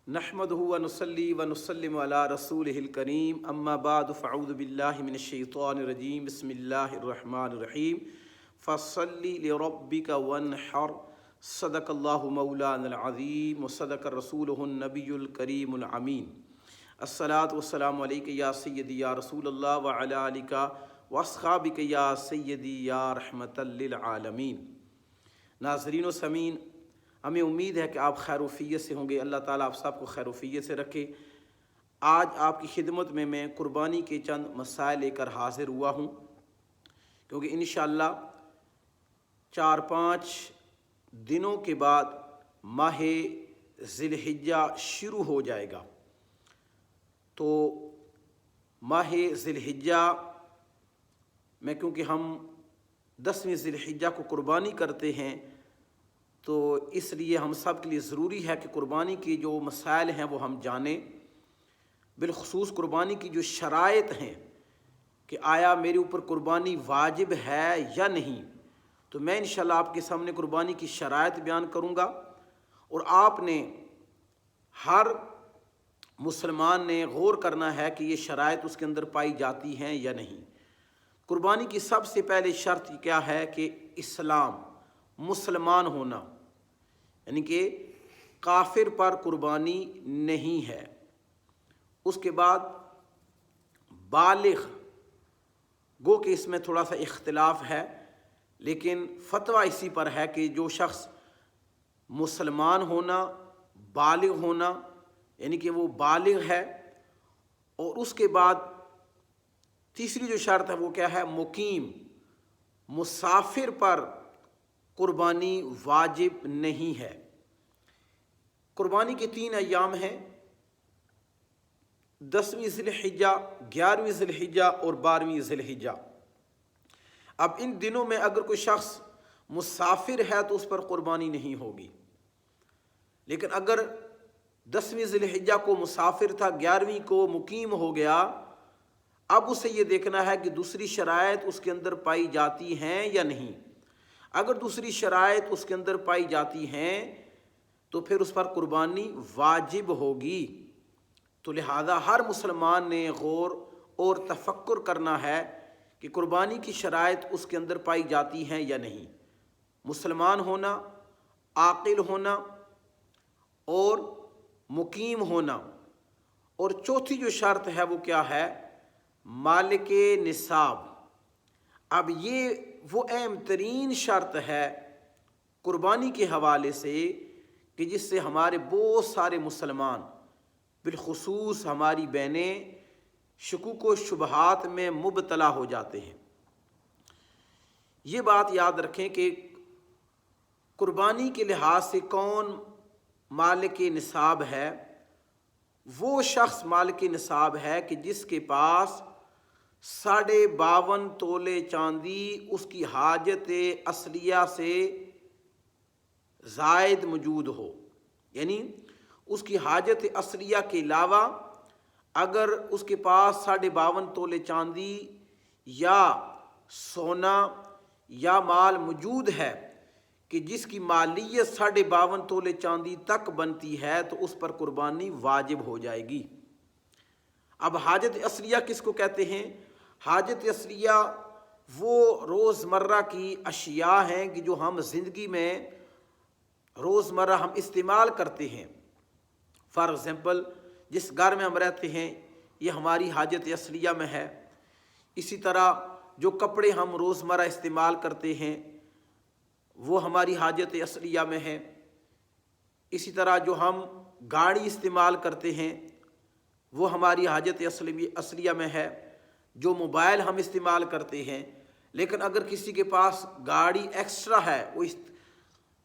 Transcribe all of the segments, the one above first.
नहमदुहु व नुसल्ली व नुसल्लिमु अला रसूलिहिल करीम अम्मा बाद फ़अऊज़ु बिल्लाहि मिनश्शैतानिर्रजीम बिस्मिल्लाहिर्रहमानिर्रहीम फ़स्सल्लि लिरब्बिका वन्हर सदक़ल्लाहु मौलानल अज़ीम व सदक़ रसूलुहुन नबियुल करीमुल अमीन। अस्सलातु वस्सलामु अलैका या सय्यदी या रसूलल्लाह व अला आलिका व अस्हाबिका या सय्यदी या रहमतल लिल आलमीन। नाज़रीन व समीन, हमें उम्मीद है कि आप खैरुफियत से होंगे। अल्लाह ताला आप सबको खैरुफियत से रखे। आज आपकी खिदमत में मैं कुर्बानी के चंद मसाइल लेकर हाज़िर हुआ हूँ, क्योंकि इंशाअल्लाह 4-5 दिनों के बाद माह ज़िलहिज्जा शुरू हो जाएगा। तो माह ज़िलहिज्जा में क्योंकि हम 10वीं ज़िलहिज्जा को कुर्बानी करते हैं, तो इसलिए हम सब के लिए ज़रूरी है कि कुर्बानी की जो मसाइल हैं वो हम जानें। बिलखुसूस कुर्बानी की जो शराइत हैं कि आया मेरे ऊपर कुर्बानी वाजिब है या नहीं, तो मैं इंशाअल्लाह आपके सामने कुर्बानी की शराइत बयान करूँगा। और आपने हर मुसलमान ने गौर करना है कि ये शराइत उसके अंदर पाई जाती हैं या नहीं। कुर्बानी की सबसे पहले शर्त क्या है कि इस्लाम, मुसलमान होना, यानी कि काफिर पर कुर्बानी नहीं है। उसके बाद बालिग, गो कि इसमें थोड़ा सा इख्तिलाफ है, लेकिन फतवा इसी पर है कि जो शख्स मुसलमान होना, बालिग होना, यानी कि वो बालिग है। और उसके बाद तीसरी जो शर्त है वो क्या है, मुकीम, मुसाफिर पर कुर्बानी वाजिब नहीं है। कुर्बानी के 3 अय्याम हैं, 10वीं ज़िलहिज्जा, 11वीं ज़िलहिज्जा और 12वीं ज़िलहिज्जा। अब इन दिनों में अगर कोई शख्स मुसाफिर है तो उस पर कुर्बानी नहीं होगी, लेकिन अगर 10वीं ज़िलहिज्जा को मुसाफिर था, 11वीं को मुकीम हो गया, अब उसे ये देखना है कि दूसरी शराइत उसके अंदर पाई जाती हैं या नहीं। अगर दूसरी शराइत उसके अंदर पाई जाती हैं तो फिर उस पर कुर्बानी वाजिब होगी। तो लिहाजा हर मुसलमान ने गौर और तफक्कुर करना है कि कुर्बानी की शराइत उसके अंदर पाई जाती हैं या नहीं। मुसलमान होना, आकिल होना और मुकीम होना। और चौथी जो शर्त है वो क्या है, मालिके निसाब। अब ये वो अहम तरीन शर्त है कुर्बानी के हवाले से कि जिससे हमारे बहुत सारे मुसलमान, बिलखुसूस हमारी बहनें, शुकूक व शुबहात में मुबतला हो जाते हैं। ये बात याद रखें कि कुर्बानी के लिहाज से कौन मालिके निसाब है। वो शख्स मालिके निसाब है कि जिसके पास 52.5 तोले चांदी उसकी हाजत असलिया से ज़ायद मौजूद हो, यानी उसकी हाजत असलिया के अलावा अगर उसके पास 52.5 तोले चांदी या सोना या माल मौजूद है कि जिसकी मालियत 52.5 तोले चांदी तक बनती है, तो उस पर कुर्बानी वाजिब हो जाएगी। अब हाजत असलिया किसको कहते हैं? हाजत असलिया वो रोज़मर्रा की अशिया हैं कि जो हम ज़िंदगी में रोज़मर्रा हम इस्तेमाल करते हैं। फॉर एग्ज़ाम्पल, जिस घर में हम रहते हैं ये हमारी हाजत असलिया में है। इसी तरह जो कपड़े हम रोज़मर्रा इस्तेमाल करते हैं वो हमारी हाजत असलिया में है। इसी तरह जो हम गाड़ी इस्तेमाल करते हैं वो हमारी हाजत असलिया में है। जो मोबाइल हम इस्तेमाल करते हैं, लेकिन अगर किसी के पास गाड़ी एक्स्ट्रा है, वो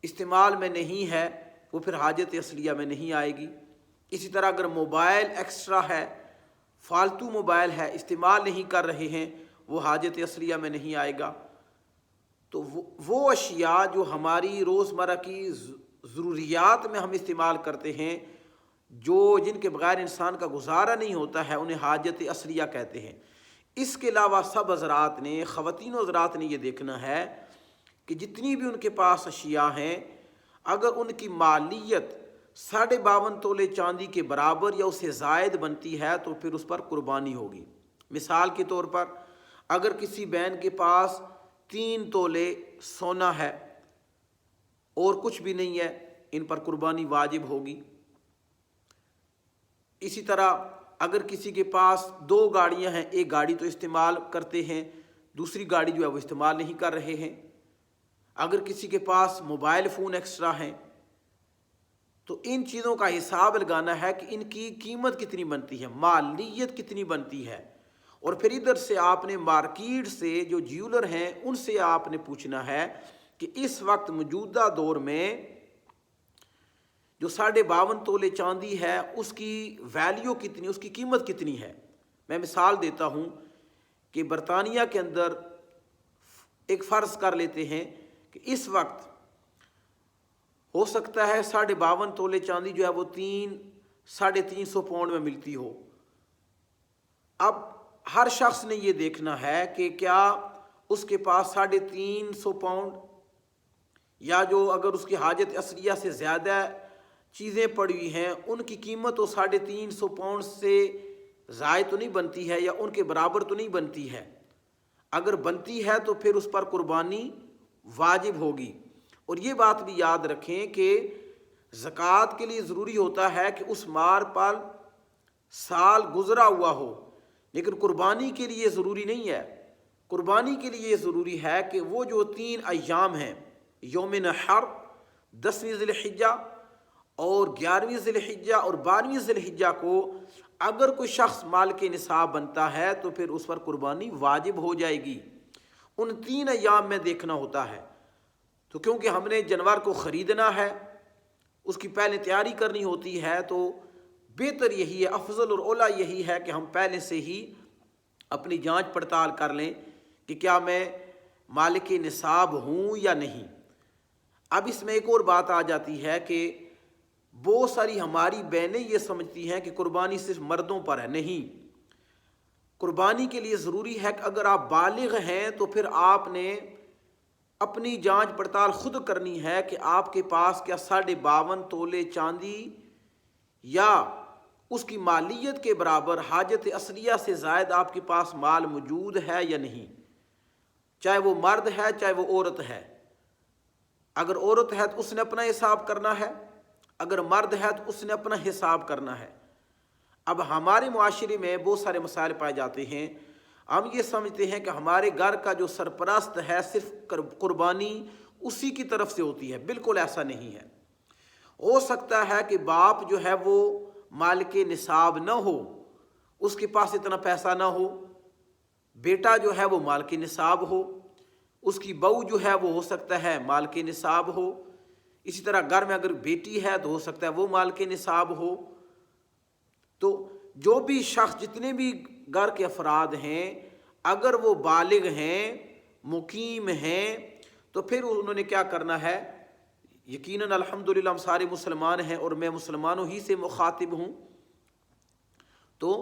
इस्तेमाल में नहीं है, वो फिर हाजत असलिया में नहीं आएगी। इसी तरह अगर मोबाइल एक्स्ट्रा है, फालतू मोबाइल है, इस्तेमाल नहीं कर रहे हैं, वो हाजत असलिया में नहीं आएगा। तो वो अशिया जो हमारी रोज़मर्रा की ज़रूरियात में हम इस्तेमाल करते हैं, जो जिनके बगैर इंसान का गुजारा नहीं होता है, उन्हें हाजत असलिया कहते हैं। इसके अलावा सब हज़रात ने, ख़वातीन हज़रात ने ये देखना है कि जितनी भी उनके पास अशिया हैं, अगर उनकी मालियत 52.5 तोले चांदी के बराबर या उससे ज़ायद बनती है तो फिर उस पर कुर्बानी होगी। मिसाल के तौर पर अगर किसी बहन के पास 3 तोले सोना है और कुछ भी नहीं है, इन पर कुर्बानी वाजिब होगी। इसी तरह अगर किसी के पास 2 गाड़ियां हैं, एक गाड़ी तो इस्तेमाल करते हैं, दूसरी गाड़ी जो है वो इस्तेमाल नहीं कर रहे हैं, अगर किसी के पास मोबाइल फ़ोन एक्स्ट्रा हैं, तो इन चीज़ों का हिसाब लगाना है कि इनकी कीमत कितनी बनती है, मालियत कितनी बनती है। और फिर इधर से आपने मार्केट से जो ज्वेलर हैं उनसे आपने पूछना है कि इस वक्त मौजूदा दौर में जो 52.5 तोले चांदी है उसकी वैल्यू कितनी, उसकी कीमत कितनी है। मैं मिसाल देता हूँ कि बरतानिया के अंदर एक फ़र्ज़ कर लेते हैं कि इस वक्त हो सकता है 52.5 तोले चांदी जो है वो 300-350 पाउंड में मिलती हो। अब हर शख्स ने ये देखना है कि क्या उसके पास 350 पाउंड या जो अगर उसकी हाजत असलिया से ज़्यादा चीज़ें पड़ी हुई हैं उनकी कीमत तो 350 पाउंड से ज़ायद तो नहीं बनती है या उनके बराबर तो नहीं बनती है। अगर बनती है तो फिर उस पर कुर्बानी वाजिब होगी। और ये बात भी याद रखें कि ज़कात के लिए ज़रूरी होता है कि उस माल पर साल गुज़रा हुआ हो, लेकिन कुर्बानी के लिए ज़रूरी नहीं है। कुर्बानी के लिए ज़रूरी है कि वो जो 3 अय्याम हैं, यौम नहर, 10वीं ज़िलहिज्जा और 11वीं ज़िलहिज्जा और 12वीं ज़िलहिज्जा को अगर कोई शख्स माल के निसाब बनता है तो फिर उस पर कुर्बानी वाजिब हो जाएगी। उन 3 अय्याम में देखना होता है। तो क्योंकि हमने जानवर को ख़रीदना है, उसकी पहले तैयारी करनी होती है, तो बेहतर यही है, अफजल और औला यही है कि हम पहले से ही अपनी जांच पड़ताल कर लें कि क्या मैं मालिक निसाब हूँ या नहीं। अब इसमें एक और बात आ जाती है कि बहुत सारी हमारी बहनें ये समझती हैं कि कुर्बानी सिर्फ मर्दों पर है। नहीं, कुर्बानी के लिए ज़रूरी है कि अगर आप बालिग हैं तो फिर आपने अपनी जांच पड़ताल खुद करनी है कि आपके पास क्या 52.5 तोले चांदी या उसकी मालियत के बराबर हाजत असलिया से ज़ायद आपके पास माल मौजूद है या नहीं, चाहे वो मर्द है चाहे वो औरत है। अगर औरत है तो उसने अपना हिसाब करना है, अगर मर्द है तो उसने अपना हिसाब करना है। अब हमारे मुआशरे में बहुत सारे मसाइल पाए जाते हैं। हम ये समझते हैं कि हमारे घर का जो सरपरस्त है सिर्फ कुर्बानी उसी की तरफ से होती है। बिल्कुल ऐसा नहीं है। हो सकता है कि बाप जो है वो माल के निसाब न हो, उसके पास इतना पैसा ना हो, बेटा जो है वो माल के निसाब हो, उसकी बहू जो है वो हो सकता है माल के निसाब हो, इसी तरह घर में अगर बेटी है तो हो सकता है वो माल के निसाब हो। तो जो भी शख्स, जितने भी घर के अफराद हैं, अगर वो बालिग हैं, मुकीम हैं, तो फिर उन्होंने क्या करना है। यकीनन अल्हम्दुलिल्लाह हम सारे मुसलमान हैं और मैं मुसलमानों ही से मुखातिब हूँ। तो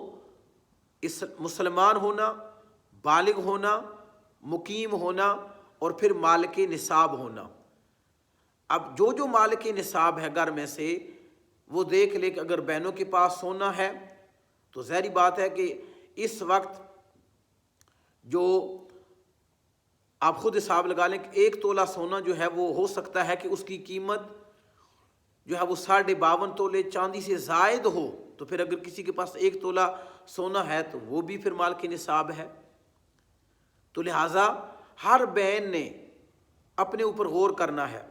इस मुसलमान होना, बालिग होना, मुकीम होना और फिर माल के निसाब होना। अब जो जो माल के निसाब है घर में से वो देख ले कि अगर बहनों के पास सोना है तो ज़ाहिर बात है कि इस वक्त जो आप खुद हिसाब लगा लें कि 1 तोला सोना जो है वो हो सकता है कि उसकी कीमत जो है वो 52.5 तोले चांदी से ज़ायद हो। तो फिर अगर किसी के पास 1 तोला सोना है तो वो भी फिर माल के निसाब है। तो लिहाजा हर बहन ने अपने ऊपर गौर करना है।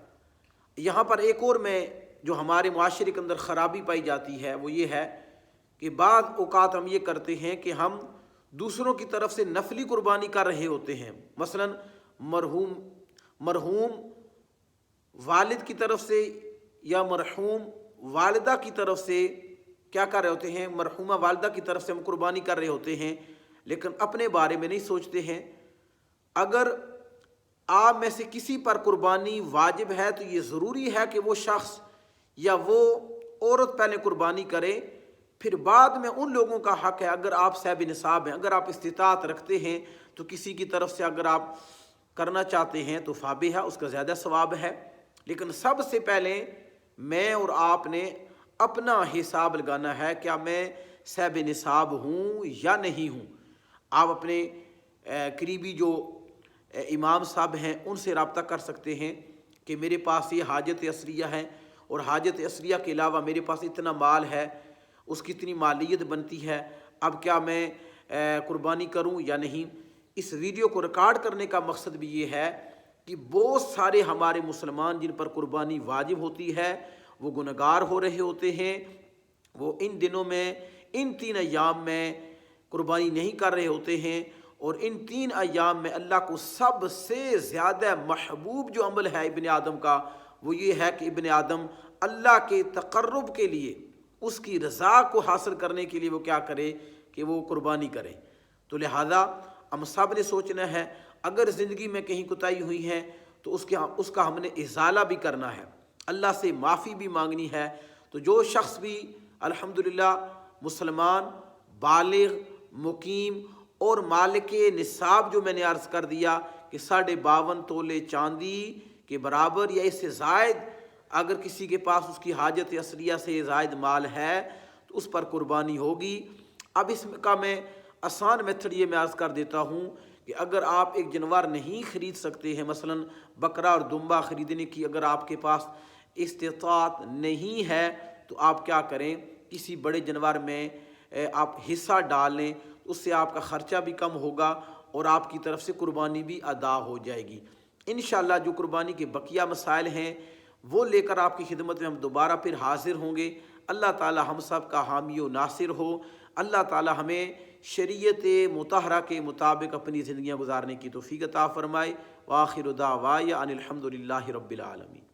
यहाँ पर एक और में जो हमारे मुआशरे के अंदर ख़राबी पाई जाती है वो ये है कि बाद औक़ात हम ये करते हैं कि हम दूसरों की तरफ से नफली कुर्बानी कर रहे होते हैं। मसलन मरहूम वालिद की तरफ से या मरहूम वालिदा की तरफ से क्या कर रहे होते हैं, मरहूमा वालिदा की तरफ से हम कुर्बानी कर रहे होते हैं, लेकिन अपने बारे में नहीं सोचते हैं। अगर आप में से किसी पर कुर्बानी वाजिब है तो ये ज़रूरी है कि वो शख्स या वो औरत पहले कुर्बानी करे, फिर बाद में उन लोगों का हक है। अगर आप साहिब निसाब हैं, अगर आप इस्तिताअत रखते हैं तो किसी की तरफ से अगर आप करना चाहते हैं तो फाबिह है, उसका ज़्यादा सवाब है। लेकिन सबसे पहले मैं और आपने اپنا حساب لگانا ہے، کیا میں صاحب نصاب ہوں یا نہیں ہوں۔ آپ اپنے قریبی جو امام صاحب ہیں ان سے رابطہ کر سکتے ہیں کہ میرے پاس یہ حاجت عصریہ ہے، اور حاجت عصریہ کے علاوہ میرے پاس اتنا مال ہے، اس کی اتنی مالیت بنتی ہے، اب کیا میں قربانی کروں یا نہیں۔ اس ویڈیو کو ریکارڈ کرنے کا مقصد بھی یہ ہے کہ بہت سارے ہمارے مسلمان جن پر قربانی واجب ہوتی ہے وہ گنہگار ہو رہے ہوتے ہیں، وہ ان دنوں میں ان 3 ایام میں قربانی نہیں کر رہے ہوتے ہیں، اور ان 3 ایام میں اللہ کو سب سے زیادہ محبوب جو عمل ہے ابن آدم کا وہ یہ ہے کہ ابن آدم اللہ کے تقرب کے لیے، اس کی رضا کو حاصل کرنے کے لیے وہ کیا کرے کہ وہ قربانی کرے۔ تو لہذا ہم سب نے سوچنا ہے اگر زندگی میں کہیں کوتاہی ہوئی ہے تو اس کا ہم نے ازالہ بھی کرنا ہے، اللہ سے معافی بھی مانگنی ہے۔ تو جو شخص بھی الحمدللہ مسلمان بالغ مقیم اور مالک نصاب جو میں نے عرض کر دیا کہ 52.5 تولے چاندی کے برابر یا اس سے زائد اگر کسی کے پاس اس کی حاجت عصریہ سے زائد مال ہے تو اس پر قربانی ہوگی۔ اب اس کا میں آسان میتھڈ یہ میں عرض کر دیتا ہوں کہ اگر آپ ایک جانور نہیں خرید سکتے ہیں، مثلا بکرا اور دمبا خریدنے کی اگر آپ کے پاس استطاعت نہیں ہے تو آپ کیا کریں، کسی بڑے جانور میں آپ حصہ ڈال لیں، اس سے آپ کا خرچہ بھی کم ہوگا اور آپ کی طرف سے قربانی بھی ادا ہو جائے گی۔ انشاءاللہ جو قربانی کے بقیہ مسائل ہیں وہ لے کر آپ کی خدمت میں ہم دوبارہ پھر حاضر ہوں گے۔ اللہ تعالی ہم سب کا حامی و ناصر ہو۔ اللہ تعالی ہمیں شریعت مطہرہ کے مطابق اپنی زندگیاں گزارنے کی توفیق عطا فرمائے۔ وآخر دعوایا ان الحمد للہ رب العالمین۔